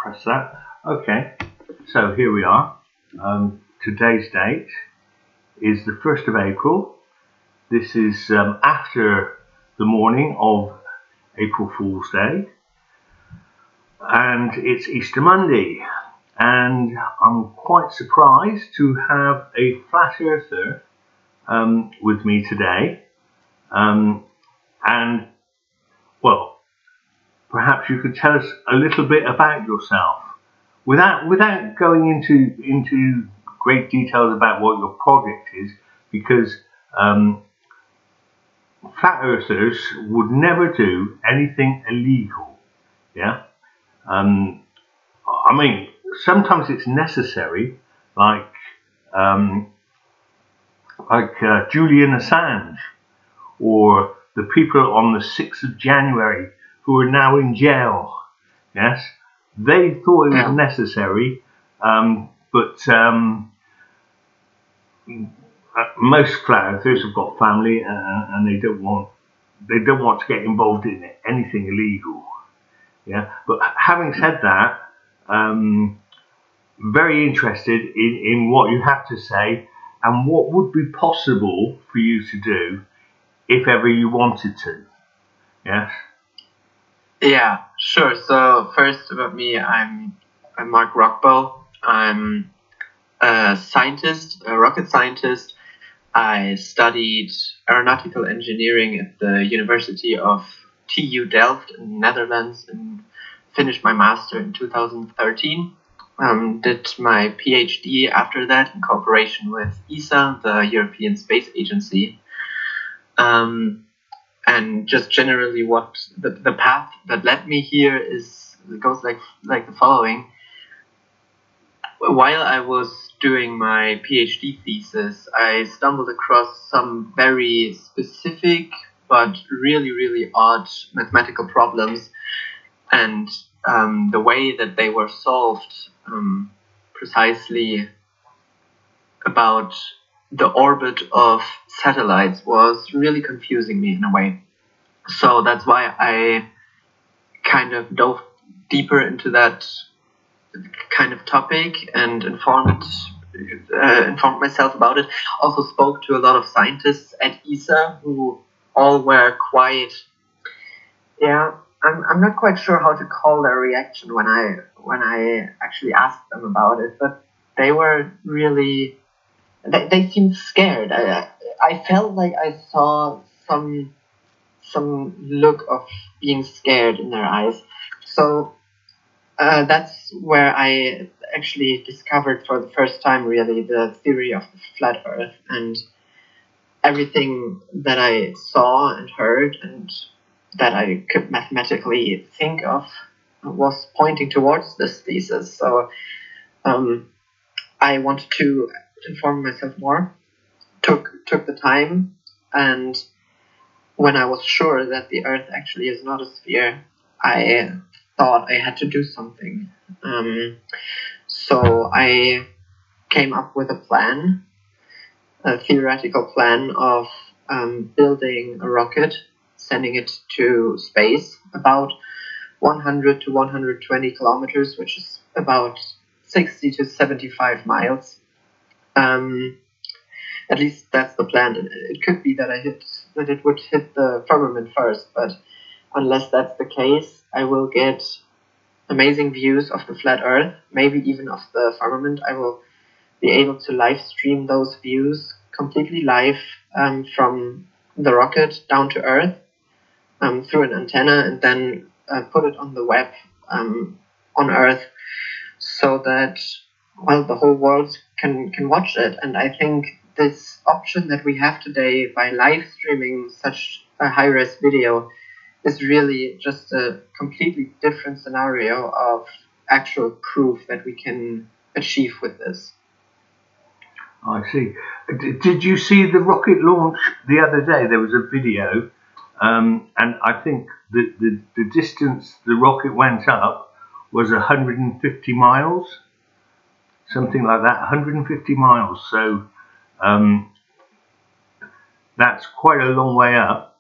press that. Okay, so here we are. Today's date is the 1st of April. This is after the morning of April Fool's Day, and it's Easter Monday, and I'm quite surprised to have a flat earther with me today, and well, perhaps you could tell us a little bit about yourself without going into great details about what your project is, because flat earthers would never do anything illegal. Yeah, I mean, sometimes it's necessary, like Julian Assange, or the people on the 6th of January who are now in jail. Yes, they thought it was necessary, but most flat earthers have got family, and they don't want to get involved in anything illegal. Yeah, but having said that, very interested in what you have to say and what would be possible for you to do if ever you wanted to. Yes. Yeah, sure. So first about me, I'm Marc R. I'm a scientist, a rocket scientist. I studied aeronautical engineering at the University of TU Delft in the Netherlands and finished my master in 2013. Did my PhD after that in cooperation with ESA, the European Space Agency. And just generally what the path that led me here goes like the following. While I was doing my PhD thesis, I stumbled across some very specific but really, really odd mathematical problems, and the way that they were solved, precisely about the orbit of satellites, was really confusing me in a way. So that's why I kind of dove deeper into that kind of topic and informed myself about it. Also spoke to a lot of scientists at ESA who all were quite, I'm not quite sure how to call their reaction when I actually asked them about it, but they were really, they seemed scared. I felt like I saw some look of being scared in their eyes. So that's where I actually discovered for the first time really the theory of the flat Earth, and everything that I saw and heard and that I could mathematically think of was pointing towards this thesis. So I wanted to inform myself more, took the time, and when I was sure that the Earth actually is not a sphere, I thought I had to do something. So I came up with a plan, a theoretical plan of building a rocket, sending it to space, about 100 to 120 kilometers, which is about 60 to 75 miles. At least that's the plan. It could be that it would hit the firmament first, but unless that's the case, I will get amazing views of the flat Earth, maybe even of the firmament. I will be able to live stream those views completely live from the rocket down to Earth through an antenna, and then put it on the web on Earth, so that the whole world can watch it. And I think this option that we have today by live streaming such a high-res video is really just a completely different scenario of actual proof that we can achieve with this. I see. Did you see the rocket launch the other day? There was a video, and I think the distance the rocket went up was 150 miles, something like that, 150 miles. So that's quite a long way up.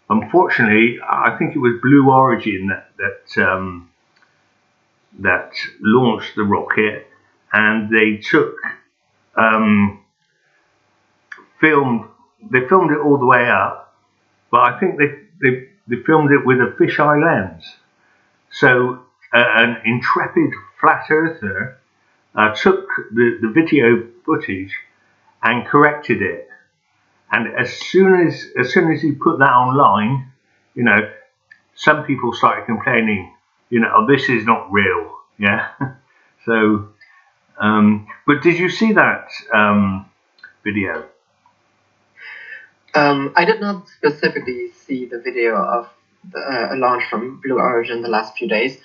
Unfortunately, I think it was Blue Origin that that launched the rocket, and they took they filmed it all the way up, but I think they filmed it with a fisheye lens. So an intrepid flat earther took the video footage and corrected it. And as soon as he put that online, you know, some people started complaining, you know, oh, this is not real, yeah. So, but did you see that video? I did not specifically see the video of a launch from Blue Origin the last few days.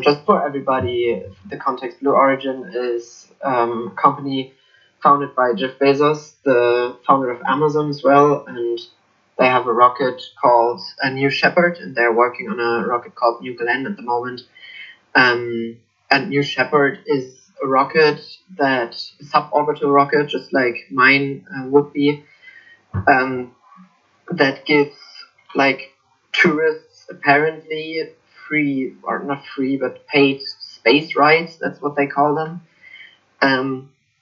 Just for everybody, the context, Blue Origin is a company founded by Jeff Bezos, the founder of Amazon as well, and they have a rocket called New Shepard, and they're working on a rocket called New Glenn at the moment. And New Shepard is a rocket a suborbital rocket, just like mine would be, that gives like tourists apparently free, or not free, but paid space rides. That's what they call them.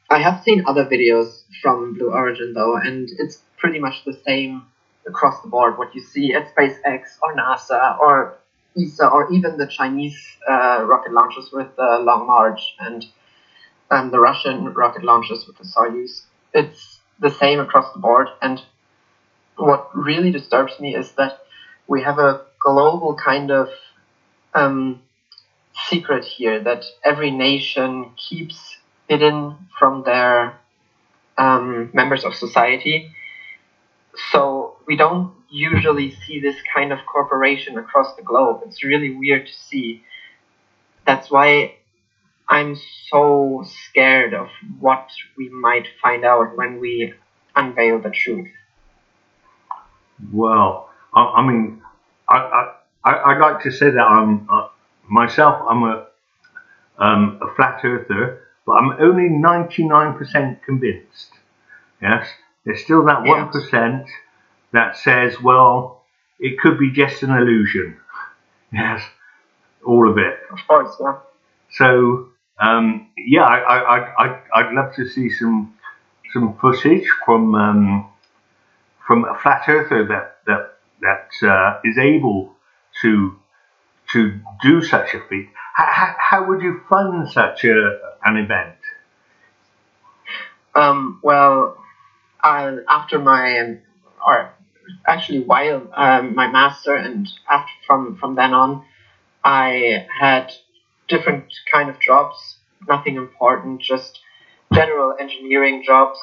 I have seen other videos from Blue Origin though, and it's pretty much the same across the board. What you see at SpaceX or NASA or ESA or even the Chinese rocket launches with the Long March and the Russian rocket launches with the Soyuz. It's the same across the board. And what really disturbs me is that we have a global kind of secret here that every nation keeps hidden from their members of society. So we don't usually see this kind of cooperation across the globe. It's really weird to see. That's why I'm so scared of what we might find out when we unveil the truth. Well, I mean, I'd like to say that I'm a flat earther, but I'm only 99% convinced. Yes, there's still that 1% that says, well, it could be just an illusion. Yes, all of it. Of course, yeah. So, yeah, I'd love to see some footage from a flat earther that is able to do such a feat. How would you fund such an event? Well, after my, or actually while my master, and after from then on, I had different kind of jobs, nothing important, just general engineering jobs,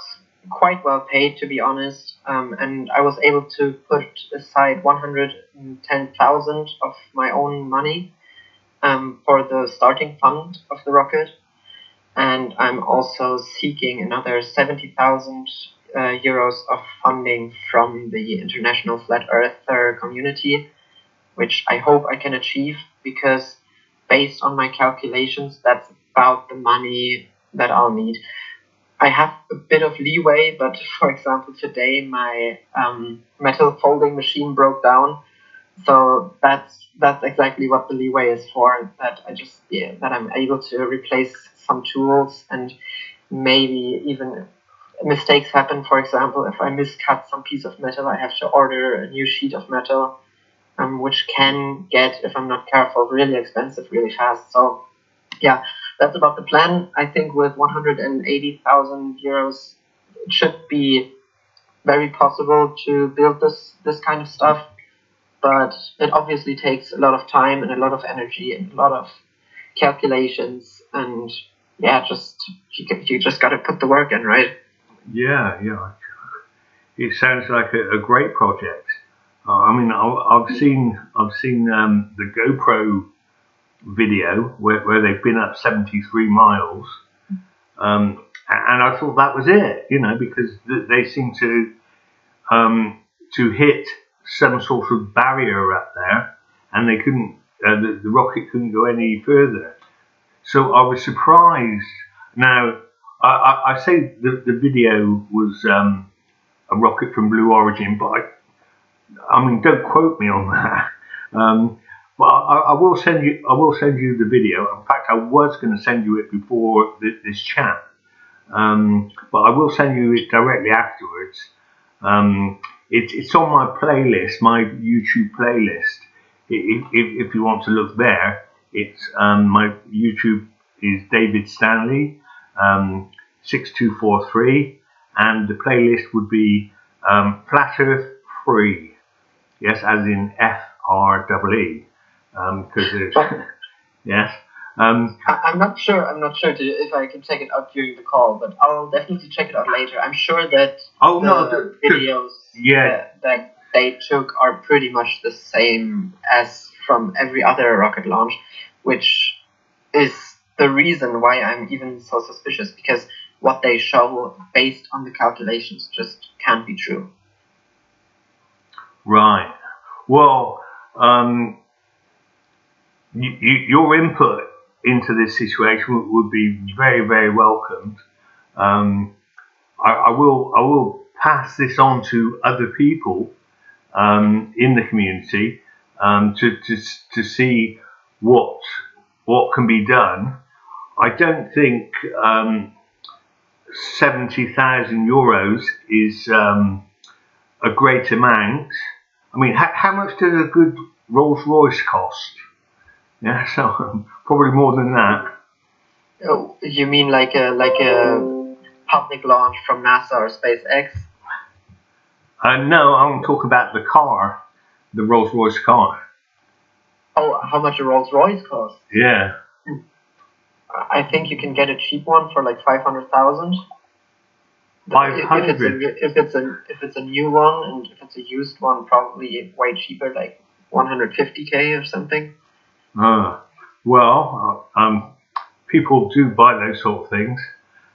quite well paid to be honest. And I was able to put aside 110,000 of my own money for the starting fund of the rocket. And I'm also seeking another 70,000 euros of funding from the International Flat Earther community, which I hope I can achieve, because based on my calculations, that's about the money that I'll need. I have a bit of leeway, but for example, today my metal folding machine broke down, so that's exactly what the leeway is for. That that I'm able to replace some tools, and maybe even mistakes happen. For example, if I miscut some piece of metal, I have to order a new sheet of metal, which can get, if I'm not careful, really expensive really fast. So yeah, that's about the plan. I think with 180,000 euros, it should be very possible to build this kind of stuff. But it obviously takes a lot of time and a lot of energy and a lot of calculations. And yeah, you just got to put the work in, right? Yeah. It sounds like a great project. I mean, I've seen the GoPro video where they've been up 73 miles, and I thought that was it, you know, because they seem to hit some sort of barrier up there, and they couldn't. The rocket couldn't go any further. So I was surprised. Now, I say the video was a rocket from Blue Origin, but I mean, don't quote me on that. But I will send you the video. In fact, I was going to send you it before this chat, but I will send you it directly afterwards. It's on my playlist, my YouTube playlist. If you want to look there, it's my YouTube is David Stanley 6243, and the playlist would be Flat Earth Free. Yes, as in FREE, because there's yes. I'm not sure. If I can check it out during the call, but I'll definitely check it out later. I'm sure that the videos that they took are pretty much the same as from every other rocket launch, which is the reason why I'm even so suspicious, because what they show based on the calculations just can't be true. Right. Well, your input into this situation would be very, very welcomed. I will pass this on to other people in the community to see what can be done. I don't think 70,000 euros is a great amount. I mean, how much does a good Rolls Royce cost? Yeah, so probably more than that. Oh, you mean like a public launch from NASA or SpaceX? No, I'm talking about the car, the Rolls Royce car. Oh, how much a Rolls Royce costs? Yeah. I think you can get a cheap one for like 500,000. 500. If it's a new one, and if it's a used one, probably way cheaper, like 150K or something. Well, people do buy those sort of things.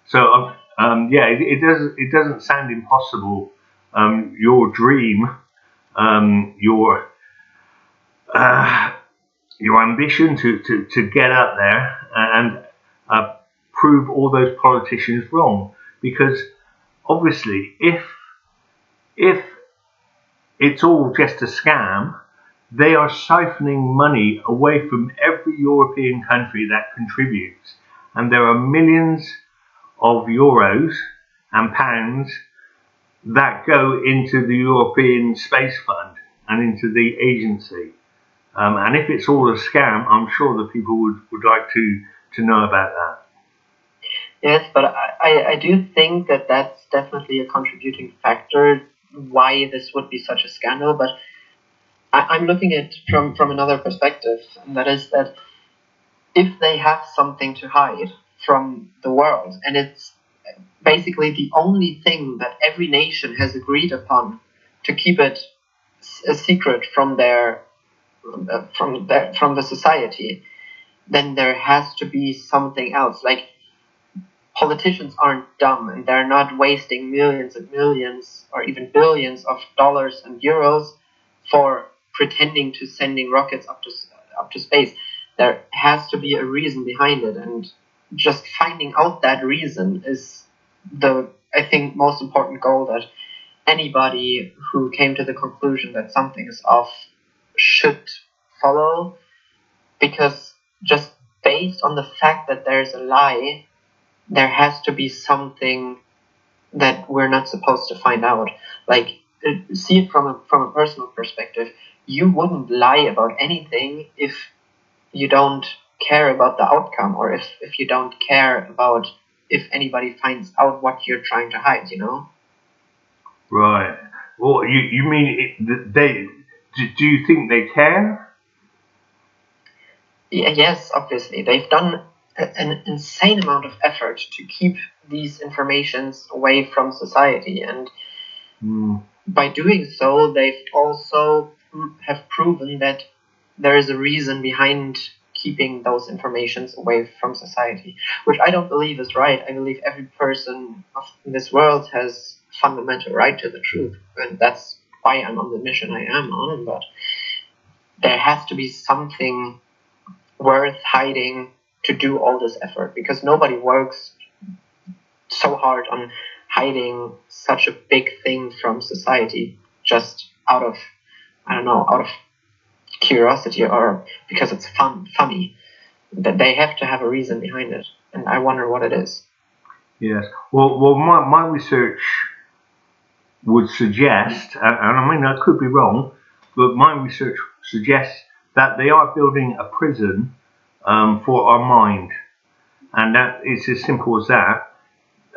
So yeah, it doesn't sound impossible. Your dream, your ambition to get up there and prove all those politicians wrong, because obviously if it's all just a scam, they are siphoning money away from every European country that contributes, and there are millions of euros and pounds that go into the European Space Fund and into the agency. And if it's all a scam, I'm sure that people would like to know about that. Yes, but I do think that that's definitely a contributing factor why this would be such a scandal. But I'm looking at it from another perspective, and that is that if they have something to hide from the world, and it's basically the only thing that every nation has agreed upon to keep it a secret from from the society, then there has to be something else. Like, politicians aren't dumb, and they're not wasting millions and millions or even billions of dollars and euros for pretending to sending rockets up to space. There has to be a reason behind it, and just finding out that reason is I think, most important goal that anybody who came to the conclusion that something is off should follow, because just based on the fact that there's a lie, there has to be something that we're not supposed to find out. Like, see it from a personal perspective. You wouldn't lie about anything if you don't care about the outcome, or if you don't care about if anybody finds out what you're trying to hide, you know? Right. Well, you mean they? Do you think they care? Yes, obviously. They've done an insane amount of effort to keep these informations away from society, and by doing so, they've also have proven that there is a reason behind keeping those informations away from society, which I don't believe is right. I believe every person in this world has fundamental right to the truth, and that's why I'm on the mission I am on. But there has to be something worth hiding to do all this effort, because nobody works so hard on hiding such a big thing from society just out of curiosity, or because it's funny. that they have to have a reason behind it, and I wonder what it is. Yes. Well, my research would suggest, and I mean I could be wrong, but my research suggests that they are building a prison for our mind, and that it's as simple as that.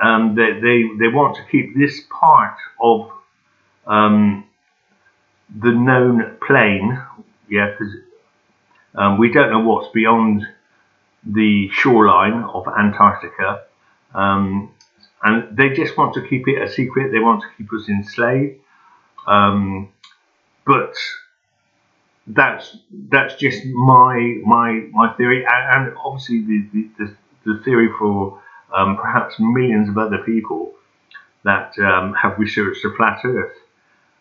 They want to keep this part of the known plane, yeah, because we don't know what's beyond the shoreline of Antarctica, and they just want to keep it a secret. They want to keep us enslaved, but that's just my theory, and obviously the theory for perhaps millions of other people that have researched the flat Earth.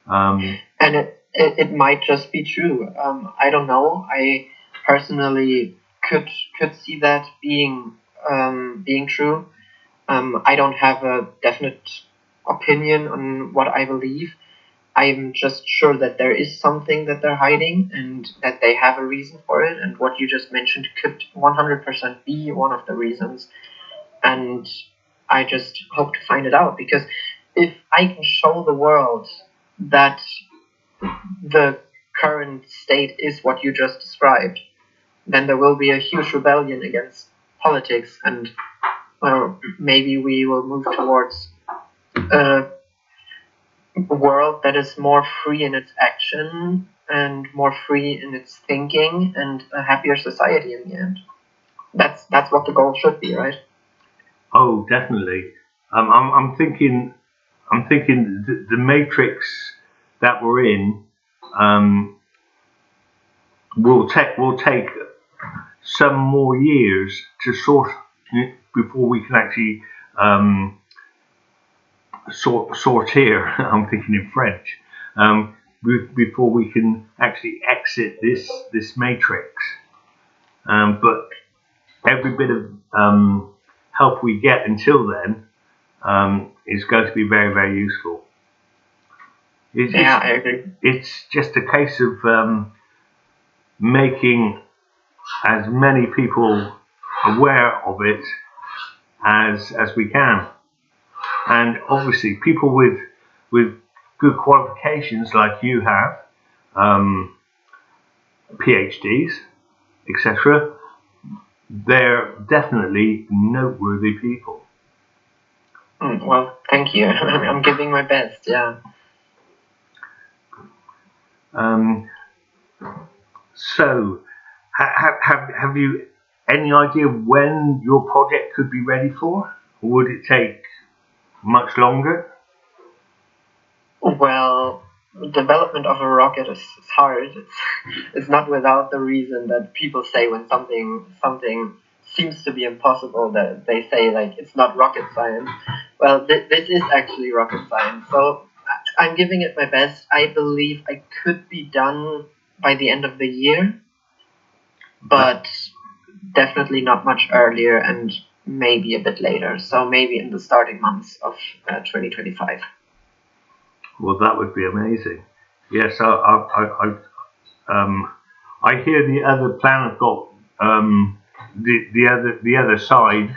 And it might just be true. I don't know. I personally could see that being true. I don't have a definite opinion on what I believe. I'm just sure that there is something that they're hiding and that they have a reason for it. And what you just mentioned could 100% be one of the reasons. And I just hope to find it out, because if I can show the world that the current state is what you just described, then there will be a huge rebellion against politics, and maybe we will move towards a world that is more free in its action and more free in its thinking, and a happier society in the end. That's what the goal should be, right? Oh, definitely. I'm thinking the matrix that we're in will take some more years to sort before we can actually sortier. I'm thinking in French. Before we can actually exit this matrix, but every bit of help we get until then is going to be very, very useful. I agree. It's just a case of making as many people aware of it as we can, and obviously people with good qualifications like you have, PhDs, etc. They're definitely noteworthy people. Well, thank you. I'm giving my best. Yeah. So, have you any idea when your project could be ready for? Or would it take much longer? Well, development of a rocket is hard. It's not without the reason that people say when something seems to be impossible, that they say like it's not rocket science. Well, this is actually rocket science. So I'm giving it my best. I believe I could be done by the end of the year, but definitely not much earlier, and maybe a bit later. So maybe in the starting months of 2025. Well, that would be amazing. Yes, I hear the other planet got the other side.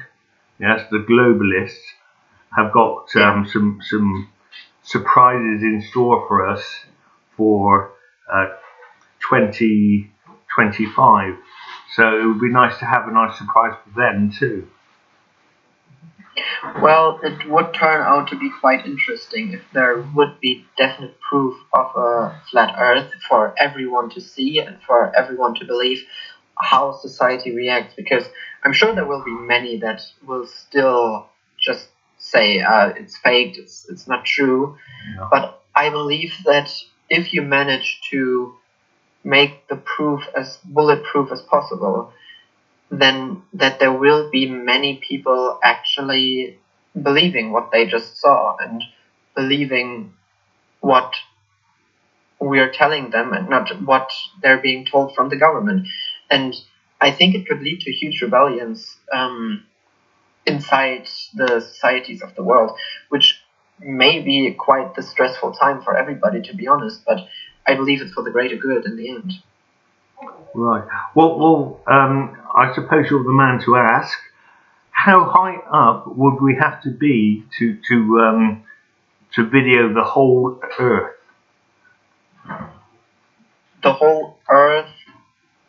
Yes, the globalists have got some surprises in store for us for 2025. So it would be nice to have a nice surprise for them too. Well, it would turn out to be quite interesting if there would be definite proof of a flat Earth for everyone to see and for everyone to believe how society reacts. Because I'm sure there will be many that will still just say it's faked, it's not true. No. But I believe that if you manage to make the proof as bulletproof as possible, then that there will be many people actually believing what they just saw and believing what we're telling them and not what they're being told from the government. And I think it could lead to huge rebellions inside the societies of the world, which may be quite the stressful time for everybody, to be honest, but I believe it's for the greater good in the end. Right. I suppose you're the man to ask. How high up would we have to be to video the whole Earth? The whole Earth,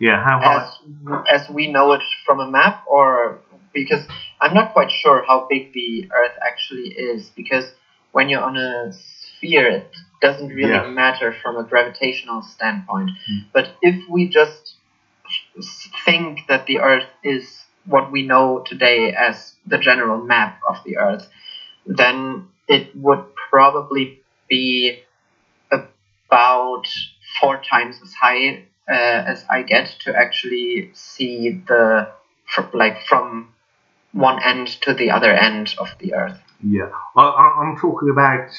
Yeah. How high? as we know it from a map, or because I'm not quite sure how big the Earth actually is, because when you're on a sphere, it doesn't really Yes. matter from a gravitational standpoint. But if we just think that the Earth is what we know today as the general map of the Earth, then it would probably be about 4 times as high as I get to actually see from one end to the other end of the Earth. Yeah. I'm talking about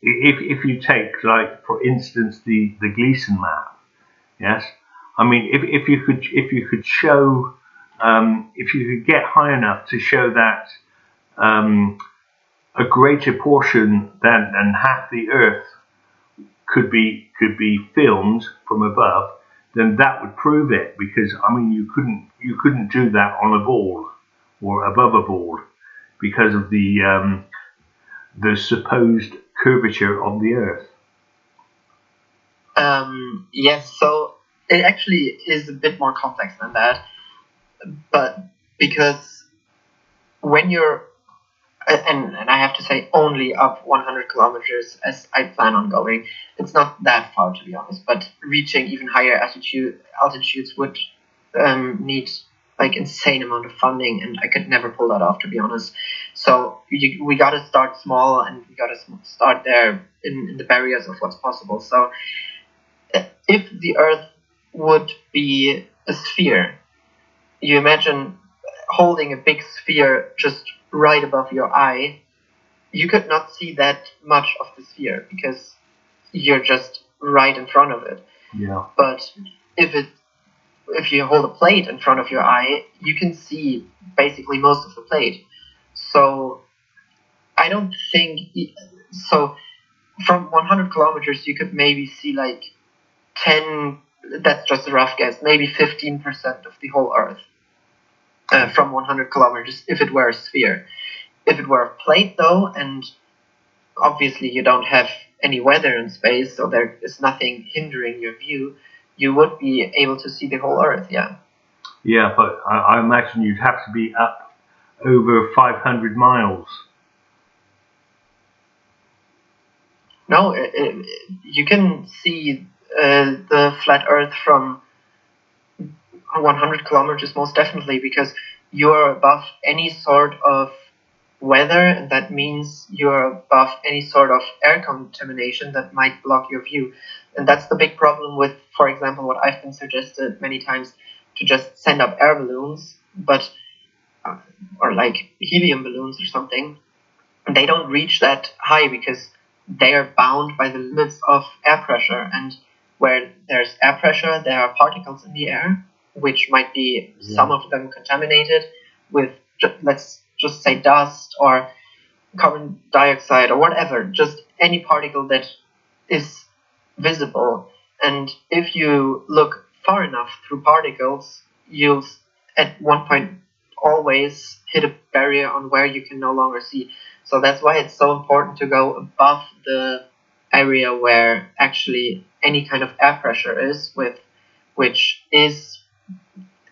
if you take, like, for instance, the Gleason map. Yes. I mean, if you could show if you could get high enough to show that a greater portion than half the Earth could be filmed from above, then that would prove it. Because I mean, you couldn't do that on a ball or above a ball because of the supposed curvature of the Earth. Yes, so it actually is a bit more complex than that, but because when you're and I have to say only up 100 kilometers as I plan on going. It's not that far, to be honest, but reaching even higher altitudes would need like insane amount of funding, and I could never pull that off, to be honest. So we got to start small, and we got to start there in the barriers of what's possible. So if the Earth would be a sphere, you imagine holding a big sphere just right above your eye, you could not see that much of the sphere because you're just right in front of it. Yeah. But if you hold a plate in front of your eye, you can see basically most of the plate. So I don't think so. From 100 kilometers, you could maybe see like 10. That's just a rough guess. Maybe 15% of the whole Earth. From 100 kilometers, if it were a sphere. If it were a plate, though, and obviously you don't have any weather in space, so there is nothing hindering your view, you would be able to see the whole Earth, yeah. Yeah, but I imagine you'd have to be up over 500 miles. No, you can see the flat Earth from 100 kilometers most definitely, because you're above any sort of weather, and that means you're above any sort of air contamination that might block your view. And that's the big problem with, for example, what I've been suggested many times, to just send up air balloons, but or like helium balloons or something. They don't reach that high because they are bound by the limits of air pressure, and where there's air pressure, there are particles in the air, which might be some of them contaminated with, let's just say, dust or carbon dioxide or whatever, just any particle that is visible. And if you look far enough through particles, you'll at one point always hit a barrier on where you can no longer see. So that's why it's so important to go above the area where actually any kind of air pressure is, which is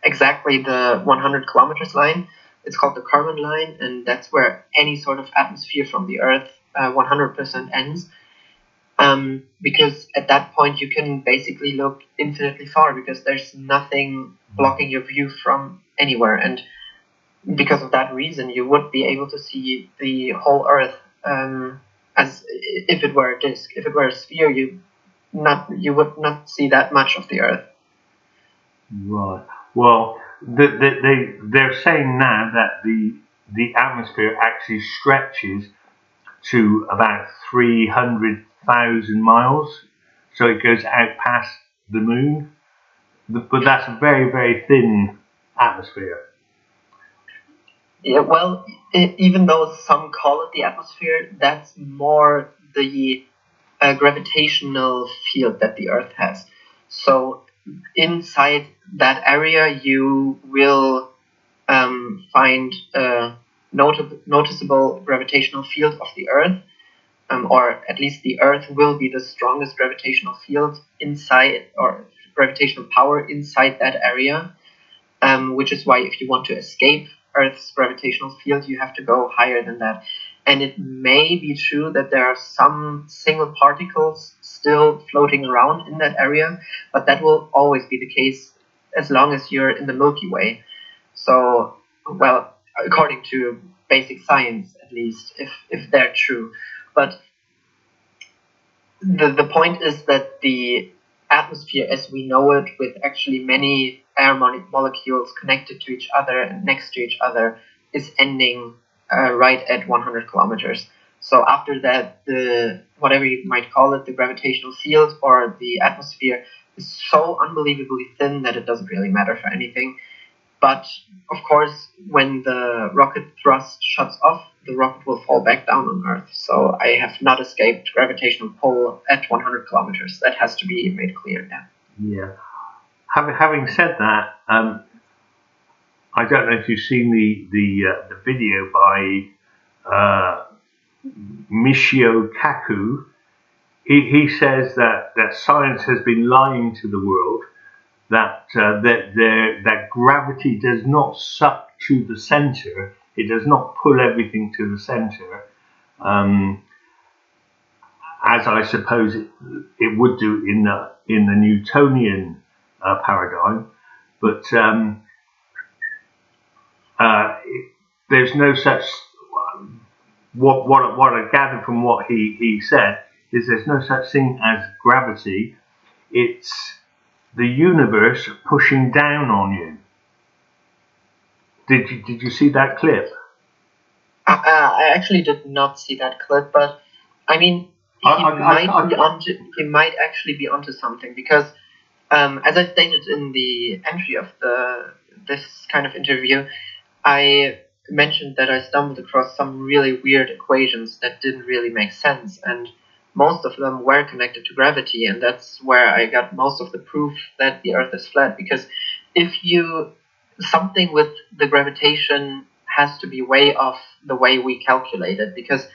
exactly the 100 kilometers line. It's called the Kármán line, and that's where any sort of atmosphere from the Earth 100% ends. Because at that point you can basically look infinitely far, because there's nothing blocking your view from anywhere. And because of that reason, you would be able to see the whole Earth as if it were a disk. If it were a sphere, you would not see that much of the Earth. Right. Well, they're saying now that the atmosphere actually stretches to about 300,000 miles, so it goes out past the moon. But that's a very, very thin atmosphere. Yeah, well, even though some call it the atmosphere, that's more the gravitational field that the Earth has. So inside that area, you will find a noticeable gravitational field of the Earth, or at least the Earth will be the strongest gravitational field inside, or gravitational power inside that area, which is why if you want to escape Earth's gravitational field, you have to go higher than that. And it may be true that there are some single particles still floating around in that area, but that will always be the case as long as you're in the Milky Way. So, well, according to basic science, at least, if they're true. But the point is that the atmosphere as we know it, with actually many air molecules connected to each other and next to each other, is ending right at 100 kilometers. So after that, the whatever you might call it, the gravitational field or the atmosphere, is so unbelievably thin that it doesn't really matter for anything. But of course, when the rocket thrust shuts off, the rocket will fall back down on Earth. So I have not escaped gravitational pull at 100 kilometers. That has to be made clear. Yeah. Having said that, I don't know if you've seen the video by Michio Kaku. He says that science has been lying to the world, that gravity does not suck to the center. It does not pull everything to the center, as I suppose it would do in the Newtonian paradigm. But there's no such. What I gathered from what he said is there's no such thing as gravity. It's the universe pushing down on you. Did you see that clip? I actually did not see that clip, but I mean, he might actually be onto something, because as I stated in the entry of this kind of interview, I mentioned that I stumbled across some really weird equations that didn't really make sense, and most of them were connected to gravity, and that's where I got most of the proof that the Earth is flat. Because something with the gravitation has to be way off the way we calculate it. Because,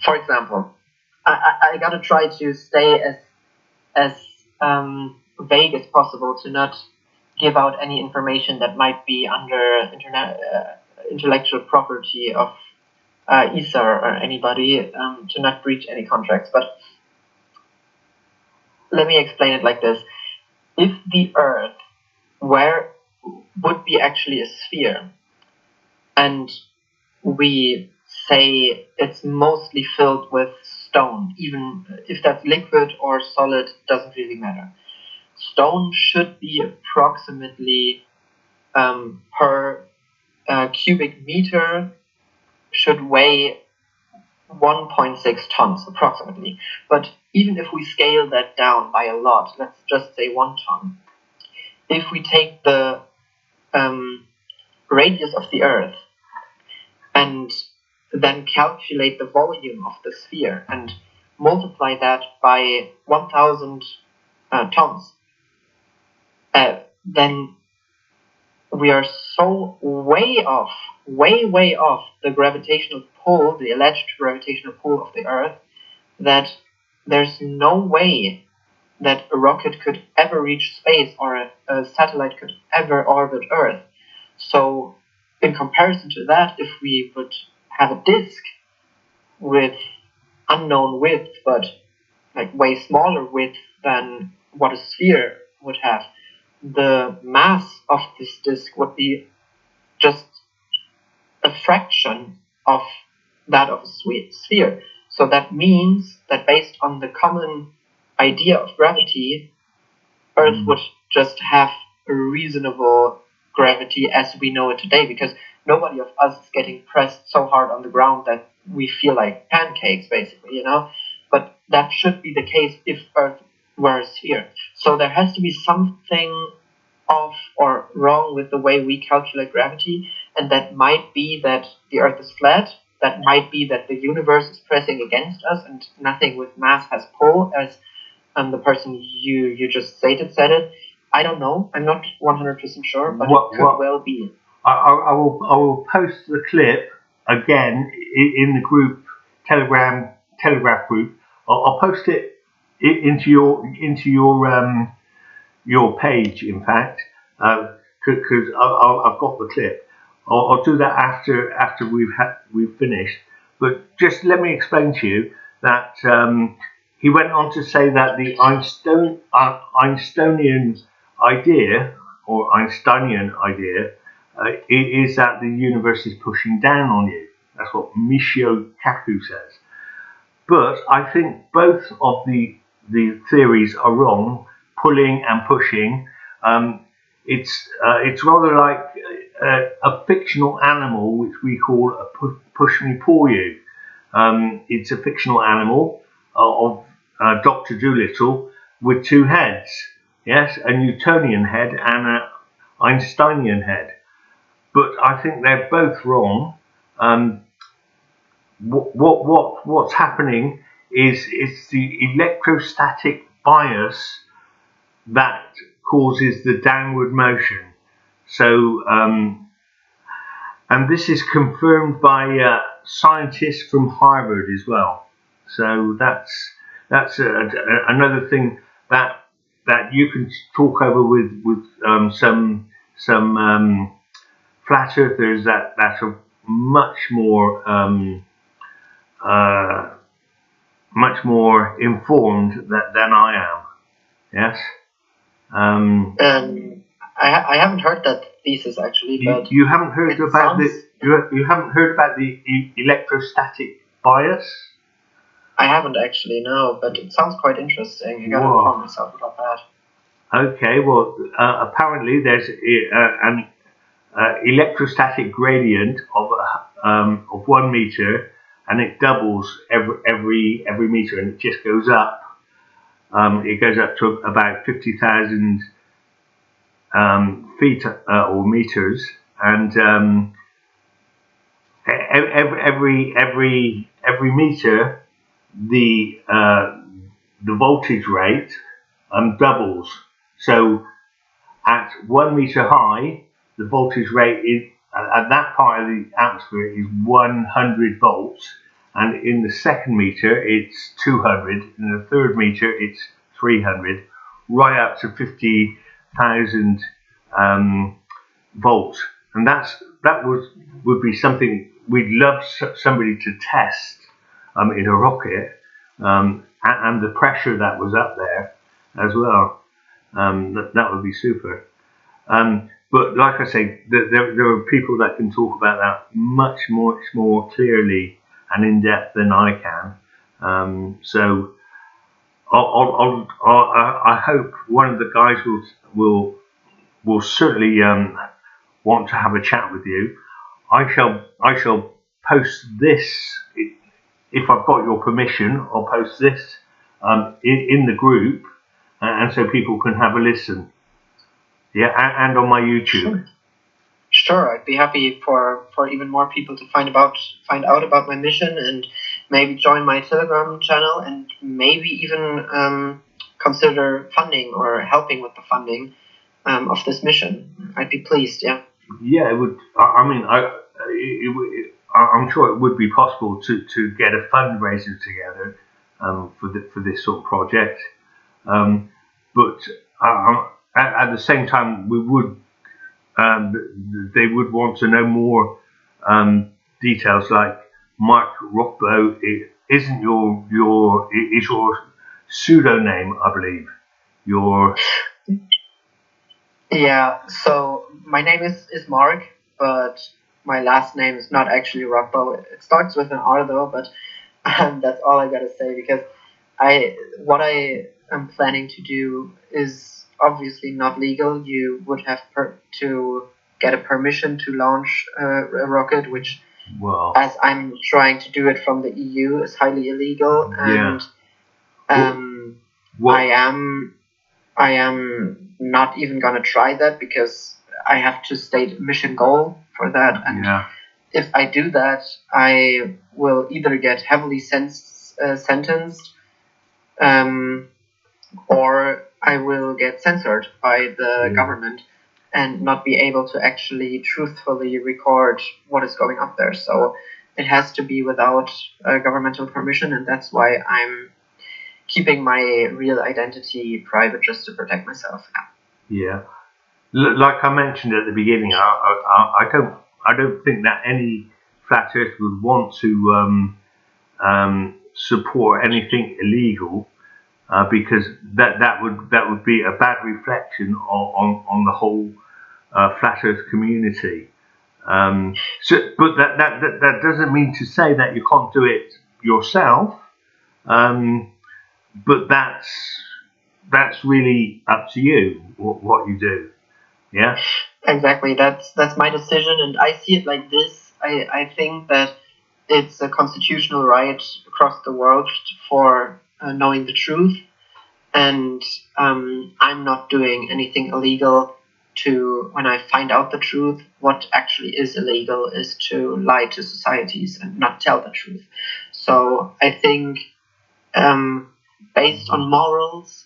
for example, I gotta try to stay as vague as possible to not give out any information that might be under intellectual property of ESA or anybody, to not breach any contracts. But let me explain it like this. If the Earth would be actually a sphere, and we say it's mostly filled with stone, even if that's liquid or solid, doesn't really matter. Stone should be approximately per cubic meter should weigh 1.6 tons approximately. But even if we scale that down by a lot, let's just say 1 ton, if we take the radius of the Earth and then calculate the volume of the sphere and multiply that by 1,000 tons, then we are so way off the gravitational pull, the alleged gravitational pull of the Earth, that there's no way that a rocket could ever reach space, or a satellite could ever orbit Earth. So in comparison to that, if we would have a disk with unknown width, but like way smaller width than what a sphere would have, the mass of this disk would be just a fraction of that of a sphere. So that means that based on the common idea of gravity, Earth would just have a reasonable gravity as we know it today, because nobody of us is getting pressed so hard on the ground that we feel like pancakes, basically, But that should be the case if Earth were a sphere. So there has to be something off or wrong with the way we calculate gravity, and that might be that the Earth is flat. that might be that the universe is pressing against us, and nothing with mass has pull, as the person you just said it. I don't know. I'm not 100% sure, but it could well be. I will post the clip again in the group Telegraph group. I'll post it into your page, in fact, because I've got the clip. I'll do that after we've finished. But just let me explain to you that he went on to say that the Einsteinian idea is that the universe is pushing down on you. That's what Michio Kaku says. But I think both of the theories are wrong. Pulling and pushing. It's rather like a fictional animal which we call a push me pull you. It's a fictional animal of Dr. Dolittle with two heads. Yes, a Newtonian head and an Einsteinian head. But I think they're both wrong. What's happening is it's the electrostatic bias that causes the downward motion. So, and this is confirmed by scientists from Harvard as well. So that's another thing that you can talk over with some flat earthers that are much more informed than I am. Yes. I haven't heard that thesis actually. But you haven't heard about you haven't heard about the electrostatic bias? I haven't actually, no, but it sounds quite interesting. I gotta inform myself about that. Okay, well, apparently there's an electrostatic gradient of 1 meter, and it doubles every meter, and it just goes up. It goes up to about 50,000 feet or meters, and every meter the voltage rate doubles. So at 1 meter high, the voltage rate is at that part of the atmosphere is 100 volts, and in the second meter it's 200, in the third meter it's 300, right up to 50,000 volts. And that would be something we'd love somebody to test in a rocket, and the pressure that was up there as well. That would be super. But like I say, there are people that can talk about that much more clearly and in depth than I can. So I hope one of the guys will certainly want to have a chat with you. I shall post this, if I've got your permission. I'll post this in the group, and so people can have a listen. Yeah, and on my YouTube. Sure, I'd be happy for even more people to find out about my mission, and maybe join my Telegram channel, and maybe even consider funding or helping with the funding of this mission. I'd be pleased. Yeah. Yeah, it would. I mean, I'm sure it would be possible to get a fundraiser together for this sort of project, but at the same time, we would. They would want to know more details, like Marc R isn't your pseudonym, I believe. Yeah, so my name is Marc, but my last name is not actually Rockbow. It starts with an R though, but that's all I gotta say, because what I am planning to do is obviously not legal. You would have to get a permission to launch a rocket, which, as I'm trying to do it from the EU, is highly illegal. And I am not even gonna try that, because I have to state mission goal for that, and if I do that, I will either get heavily sentenced, or I will get censored by the government and not be able to actually truthfully record what is going up there. So it has to be without governmental permission, and that's why I'm keeping my real identity private, just to protect myself. Yeah. Like I mentioned at the beginning, I don't think that any flat earth would want to support anything illegal, because that would be a bad reflection on the whole flat earth community. But that doesn't mean to say that you can't do it yourself. But that's really up to you what you do. Yeah. Exactly. That's my decision, and I see it like this. I think that it's a constitutional right across the world for knowing the truth, and I'm not doing anything illegal. To when I find out the truth, what actually is illegal is to lie to societies and not tell the truth. So I think, based on morals,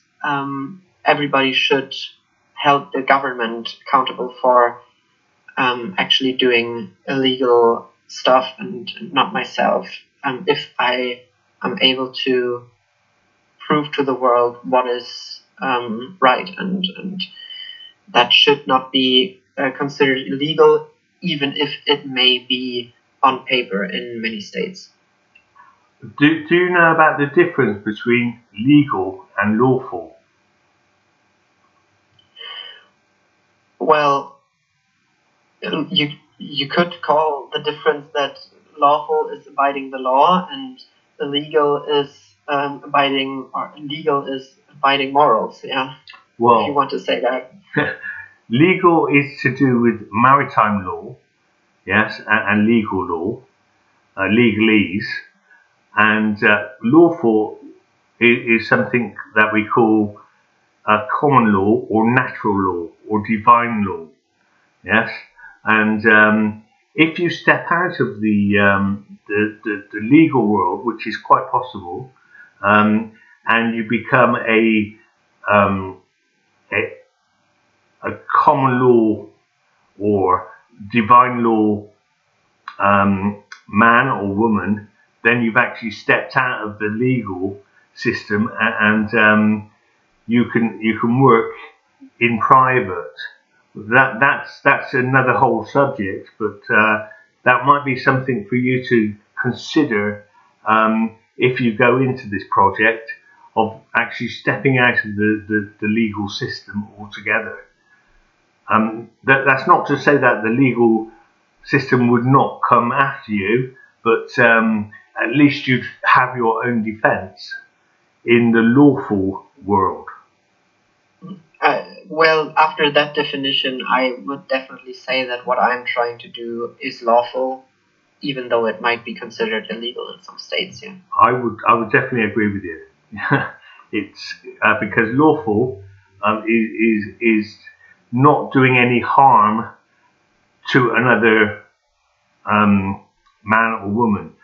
everybody should hold the government accountable for actually doing illegal stuff, and not myself. If I am able to prove to the world what is right, and that should not be considered illegal, even if it may be on paper in many states. Do you know about the difference between legal and lawful? Well, you could call the difference that lawful is abiding the law, and illegal is abiding, or legal is abiding morals. Yeah. Well, if you want to say that. Legal is to do with maritime law, yes, and legal law, legalese, and lawful is something that we call common law or natural law or divine law, yes. And if you step out of the legal world, which is quite possible, and you become um, a a common law or divine law man or woman, then you've actually stepped out of the legal system, and you can work in private. That's another whole subject, but that might be something for you to consider if you go into this project of actually stepping out of the legal system altogether. That's not to say that the legal system would not come after you, but at least you'd have your own defence in the lawful world. Well, after that definition, I would definitely say that what I'm trying to do is lawful, even though it might be considered illegal in some states. Yeah. I would definitely agree with you. It's because lawful is not doing any harm to another man or woman.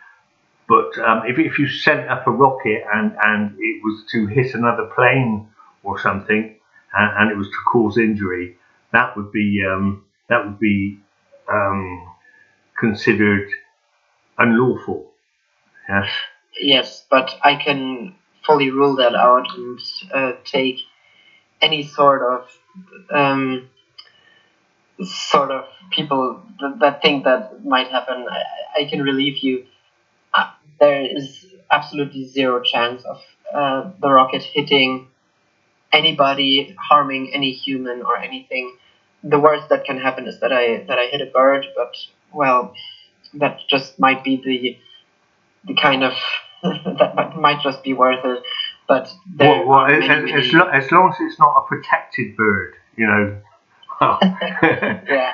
But if you sent up a rocket and it was to hit another plane or something, and it was to cause injury, that would be considered unlawful. Yes. Yes, but I can fully rule that out and take any sort of people that think that might happen. I can relieve you. There is absolutely zero chance of the rocket hitting anybody, harming any human or anything. The worst that can happen is that I hit a bird, but well, that just might be the kind of that might just be worth it. But as long as it's not a protected bird, you know. Oh. Yeah,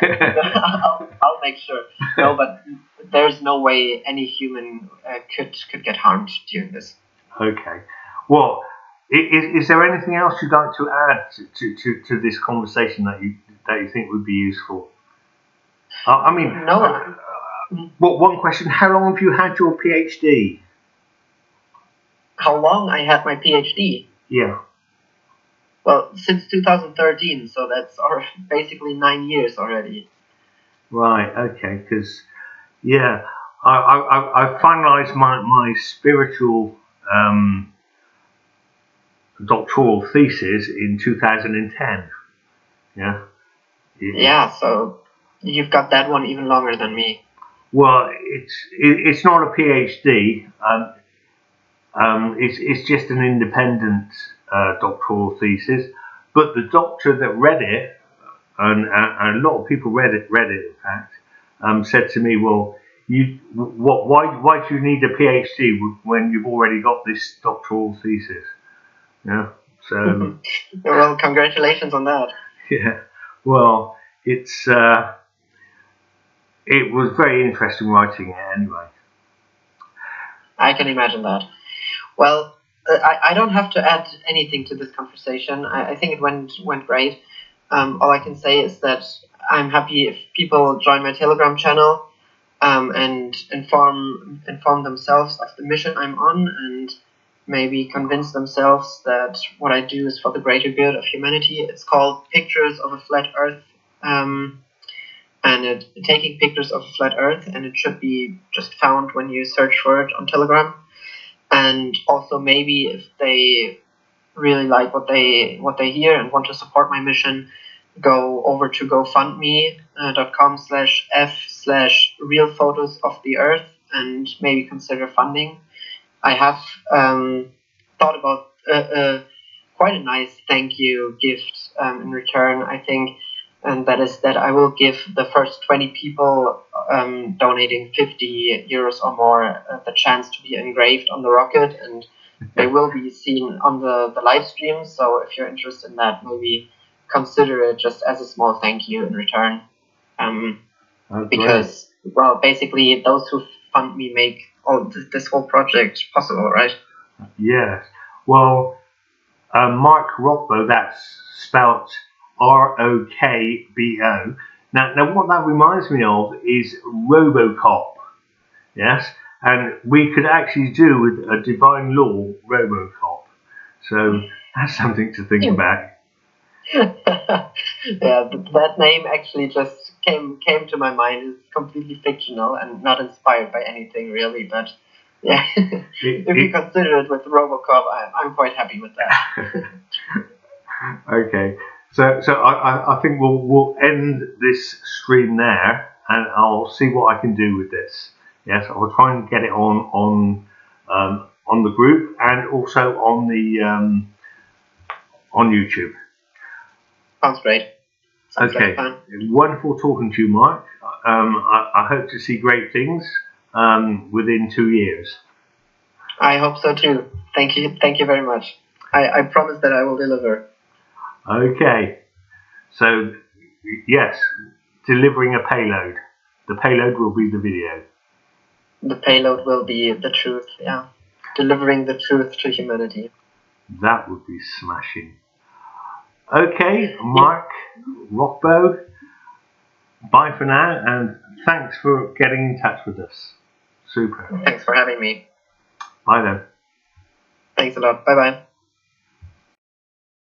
I'll make sure. No, but there's no way any human could get harmed during this. Okay. Well, is there anything else you'd like to add to this conversation that you think would be useful? I mean, no. Well, one question: how long have you had your PhD? How long I had my PhD? Yeah. Well, since 2013, so that's basically 9 years already. Right. Okay. Because yeah, I finalised my spiritual doctoral thesis in 2010. Yeah. Yeah. So you've got that one even longer than me. Well, it's not a PhD. It's just an independent doctoral thesis. But the doctor that read it, and a lot of people read it in fact, said to me, "Well, why do you need a PhD when you've already got this doctoral thesis?" Yeah. So. Well, congratulations on that. Yeah. Well, it was very interesting writing it anyway. I can imagine that. Well, I don't have to add anything to this conversation. I think it went great. All I can say is that I'm happy if people join my Telegram channel and inform themselves of the mission I'm on, and maybe convince themselves that what I do is for the greater good of humanity. It's called Pictures of a Flat Earth, and taking pictures of a flat Earth, and it should be just found when you search for it on Telegram. And also, maybe if they really like what they hear and want to support my mission, go over to gofundme.com/f/real photos of the Earth and maybe consider funding. I have thought about quite a nice thank you gift in return, I think, and that is that I will give the first 20 people donating 50 euros or more the chance to be engraved on the rocket, and they will be seen on the live stream. So if you're interested in that, maybe consider it just as a small thank you in return. Because, well, basically those who fund me make this whole project possible, right? Yes. Well, Marc Rokbo, that's spelt ROKBO. Now, what that reminds me of is RoboCop. Yes, and we could actually do with a Divine Law RoboCop. So that's something to think about. Yeah, that name actually just came to my mind. It's completely fictional and not inspired by anything really, but yeah, if you consider it with RoboCop, I'm quite happy with that. Okay, so I think we'll end this stream there, and I'll see what I can do with this. Yes, I'll try and get it on the group and also on the on YouTube. Sounds great. Sounds okay, like fun. Wonderful talking to you, Mark. I hope to see great things within 2 years. I hope so too. Thank you very much. I promise that I will deliver. Okay, so yes, delivering a payload. The payload will be the video. The payload will be the truth, yeah. Delivering the truth to humanity. That would be smashing. Okay, Marc Rokbo, bye for now, and thanks for getting in touch with us. Super. Thanks for having me. Bye then. Thanks a lot. Bye bye.